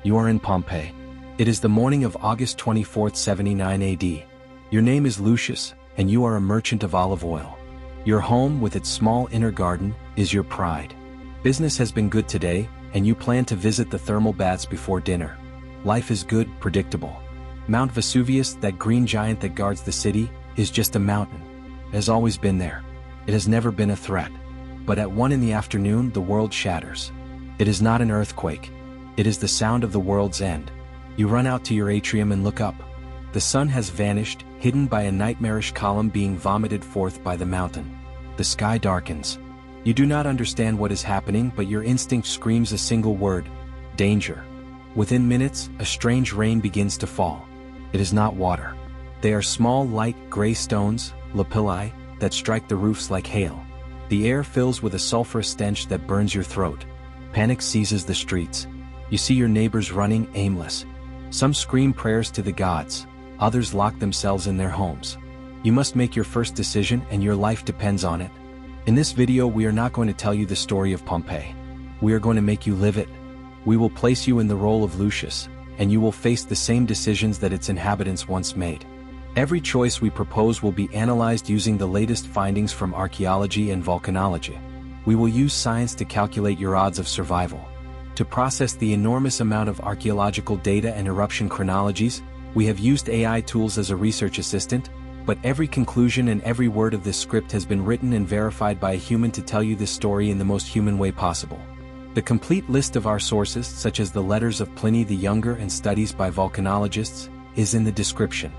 You are in Pompeii. It is the morning of August 24, 79 AD. Your name is Lucius, and you are a merchant of olive oil. Your home, with its small inner garden, is your pride. Business has been good today, and you plan to visit the thermal baths before dinner. Life is good, predictable. Mount Vesuvius, that green giant that guards the city, is just a mountain. It has always been there. It has never been a threat. But at 1 in the afternoon, the world shatters. It is not an earthquake. It is the sound of the world's end. You run out to your atrium and look up. The sun has vanished, hidden by a nightmarish column being vomited forth by the mountain. The sky darkens. You do not understand what is happening, but your instinct screams a single word: danger. Within minutes, a strange rain begins to fall. It is not water. They are small, light, gray stones, lapilli, that strike the roofs like hail. The air fills with a sulfurous stench that burns your throat. Panic seizes the streets. You see your neighbors running, aimless. Some scream prayers to the gods. Others lock themselves in their homes. You must make your first decision, and your life depends on it. In this video, we are not going to tell you the story of Pompeii. We are going to make you live it. We will place you in the role of Lucius, and you will face the same decisions that its inhabitants once made. Every choice we propose will be analyzed using the latest findings from archaeology and volcanology. We will use science to calculate your odds of survival. To process the enormous amount of archaeological data and eruption chronologies, we have used AI tools as a research assistant, but every conclusion and every word of this script has been written and verified by a human to tell you this story in the most human way possible. The complete list of our sources, such as the letters of Pliny the Younger and studies by volcanologists, is in the description.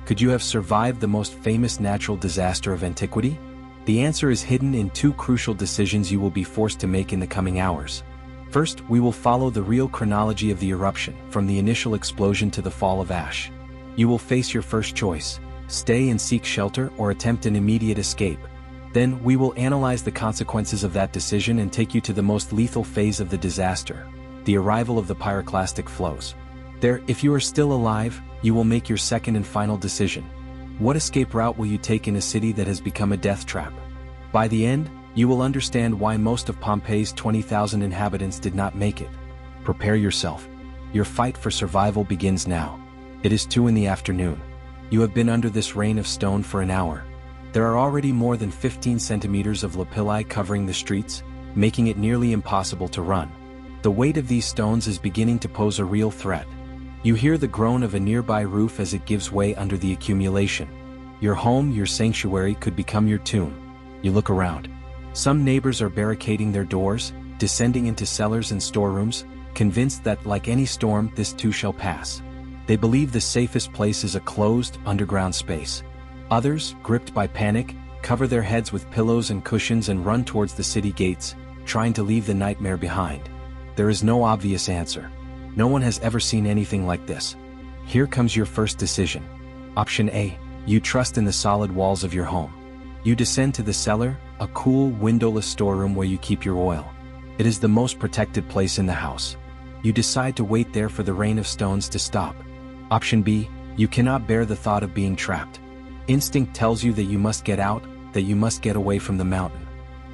Could you have survived the most famous natural disaster of antiquity? The answer is hidden in two crucial decisions you will be forced to make in the coming hours. First, we will follow the real chronology of the eruption, from the initial explosion to the fall of ash. You will face your first choice: stay and seek shelter or attempt an immediate escape. Then, we will analyze the consequences of that decision and take you to the most lethal phase of the disaster: the arrival of the pyroclastic flows. There, if you are still alive, you will make your second and final decision. What escape route will you take in a city that has become a death trap? By the end, you will understand why most of Pompeii's 20,000 inhabitants did not make it. Prepare yourself. Your fight for survival begins now. It is 2 in the afternoon. You have been under this rain of stone for an hour. There are already more than 15 centimeters of lapilli covering the streets, making it nearly impossible to run. The weight of these stones is beginning to pose a real threat. You hear the groan of a nearby roof as it gives way under the accumulation. Your home, your sanctuary, could become your tomb. You look around. Some neighbors are barricading their doors, descending into cellars and storerooms, convinced that, like any storm, this too shall pass. They believe the safest place is a closed, underground space. Others, gripped by panic, cover their heads with pillows and cushions and run towards the city gates, trying to leave the nightmare behind. There is no obvious answer. No one has ever seen anything like this. Here comes your first decision. Option A: you trust in the solid walls of your home. You descend to the cellar, a cool, windowless storeroom where you keep your oil. It is the most protected place in the house. You decide to wait there for the rain of stones to stop. Option B: you cannot bear the thought of being trapped. Instinct tells you that you must get out, that you must get away from the mountain.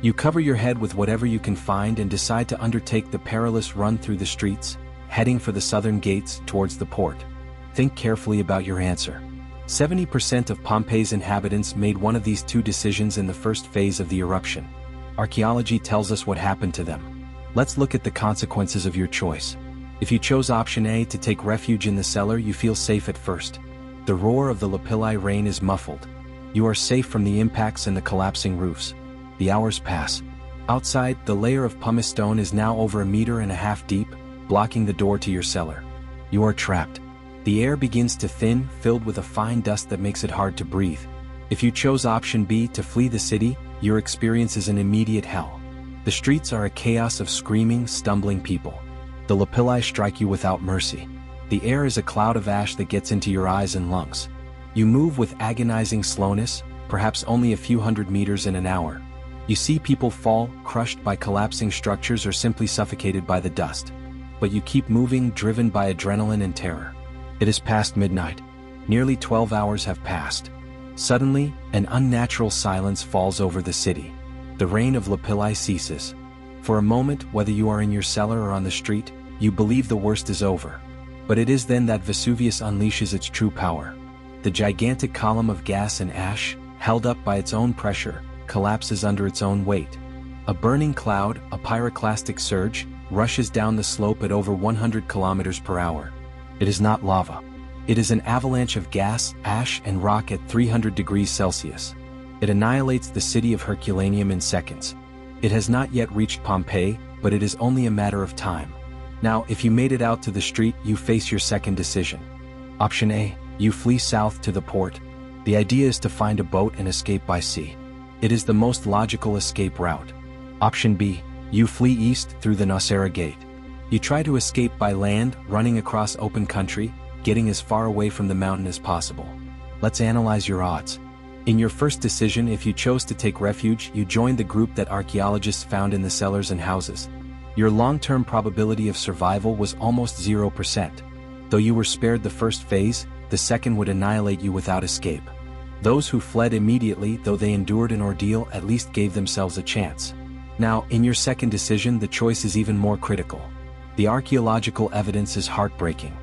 You cover your head with whatever you can find and decide to undertake the perilous run through the streets, heading for the southern gates towards the port. Think carefully about your answer. 70% of Pompeii's inhabitants made one of these two decisions in the first phase of the eruption. Archaeology tells us what happened to them. Let's look at the consequences of your choice. If you chose option A, to take refuge in the cellar, you feel safe at first. The roar of the lapilli rain is muffled. You are safe from the impacts and the collapsing roofs. The hours pass. Outside, the layer of pumice stone is now over 1.5 meters deep, blocking the door to your cellar. You are trapped. The air begins to thin, filled with a fine dust that makes it hard to breathe. If you chose option B, to flee the city, your experience is an immediate hell. The streets are a chaos of screaming, stumbling people. The lapilli strike you without mercy. The air is a cloud of ash that gets into your eyes and lungs. You move with agonizing slowness, perhaps only a few hundred meters in an hour. You see people fall, crushed by collapsing structures or simply suffocated by the dust. But you keep moving, driven by adrenaline and terror. It is past midnight. Nearly 12 hours have passed. Suddenly, an unnatural silence falls over the city. The rain of lapilli ceases. For a moment, whether you are in your cellar or on the street, You believe the worst is over. But it is then that Vesuvius unleashes its true power. The gigantic column of gas and ash, held up by its own pressure, collapses under its own weight. A burning cloud, a pyroclastic surge, rushes down the slope at over 100 kilometers per hour. It is not lava. It is an avalanche of gas, ash, and rock at 300 degrees Celsius. It annihilates the city of Herculaneum in seconds. It has not yet reached Pompeii, but it is only a matter of time. Now, if you made it out to the street, you face your second decision. Option A, you flee south to the port. The idea is to find a boat and escape by sea. It is the most logical escape route. Option B, you flee east through the Nocera Gate. You try to escape by land, running across open country, getting as far away from the mountain as possible. Let's analyze your odds. In your first decision, if you chose to take refuge, you joined the group that archaeologists found in the cellars and houses. Your long-term probability of survival was almost 0%. Though you were spared the first phase, the second would annihilate you without escape. Those who fled immediately, though they endured an ordeal, at least gave themselves a chance. Now, in your second decision, the choice is even more critical. The archaeological evidence is heartbreaking.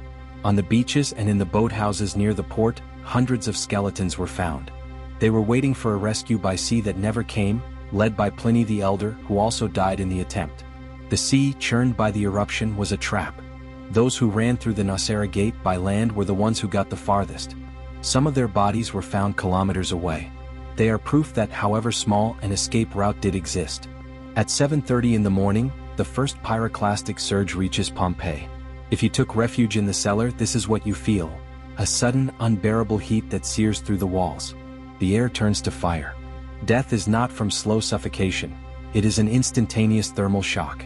On the beaches and in the boathouses near the port, hundreds of skeletons were found. They were waiting for a rescue by sea that never came, led by Pliny the Elder, who also died in the attempt. The sea, churned by the eruption, was a trap. Those who ran through the Nocera Gate by land were the ones who got the farthest. Some of their bodies were found kilometers away. They are proof that, however small, an escape route did exist. At 7:30 in the morning, the first pyroclastic surge reaches Pompeii. If you took refuge in the cellar, this is what you feel: a sudden, unbearable heat that sears through the walls. The air turns to fire. Death is not from slow suffocation. It is an instantaneous thermal shock.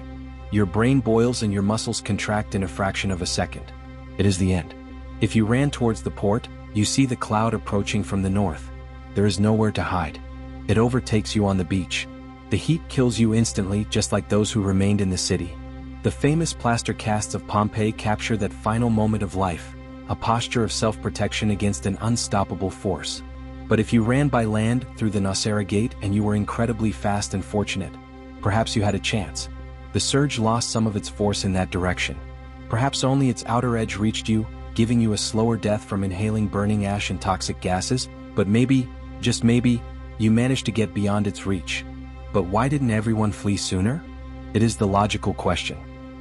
Your brain boils and your muscles contract in a fraction of a second. It is the end. If you ran towards the port, you see the cloud approaching from the north. There is nowhere to hide. It overtakes you on the beach. The heat kills you instantly, just like those who remained in the city. The famous plaster casts of Pompeii capture that final moment of life, a posture of self-protection against an unstoppable force. But if you ran by land through the Nocera Gate and you were incredibly fast and fortunate, perhaps you had a chance. The surge lost some of its force in that direction. Perhaps only its outer edge reached you, giving you a slower death from inhaling burning ash and toxic gases, but maybe, just maybe, you managed to get beyond its reach. But why didn't everyone flee sooner? It is the logical question.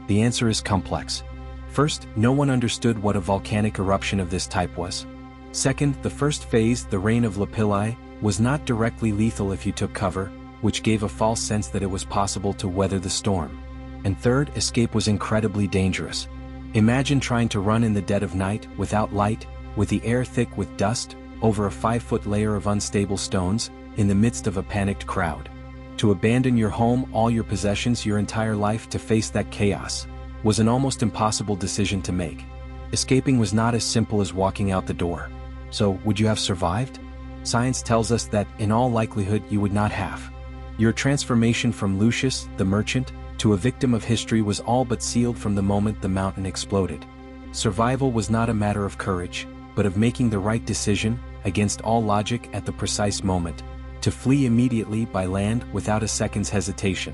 The answer is complex. First, no one understood what a volcanic eruption of this type was. Second, the first phase, the rain of lapilli, was not directly lethal if you took cover, which gave a false sense that it was possible to weather the storm. And third, escape was incredibly dangerous. Imagine trying to run in the dead of night, without light, with the air thick with dust, over a 5-foot layer of unstable stones, in the midst of a panicked crowd. To abandon your home, all your possessions, your entire life to face that chaos, was an almost impossible decision to make. Escaping was not as simple as walking out the door. So, would you have survived? Science tells us that, in all likelihood, you would not have. Your transformation from Lucius, the merchant, to a victim of history was all but sealed from the moment the mountain exploded. Survival was not a matter of courage, but of making the right decision, against all logic at the precise moment, to flee immediately by land without a second's hesitation.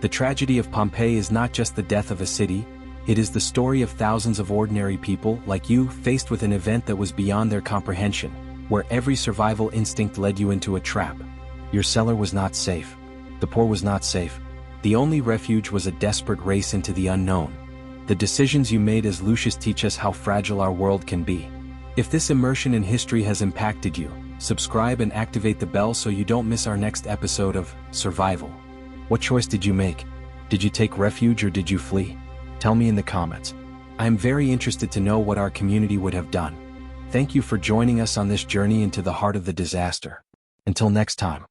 The tragedy of Pompeii is not just the death of a city, it is the story of thousands of ordinary people like you faced with an event that was beyond their comprehension, where every survival instinct led you into a trap. Your cellar was not safe. The poor was not safe. The only refuge was a desperate race into the unknown. The decisions you made as Lucius teach us how fragile our world can be. If this immersion in history has impacted you, subscribe and activate the bell so you don't miss our next episode of Survival. What choice did you make? Did you take refuge or did you flee? Tell me in the comments. I am very interested to know what our community would have done. Thank you for joining us on this journey into the heart of the disaster. Until next time.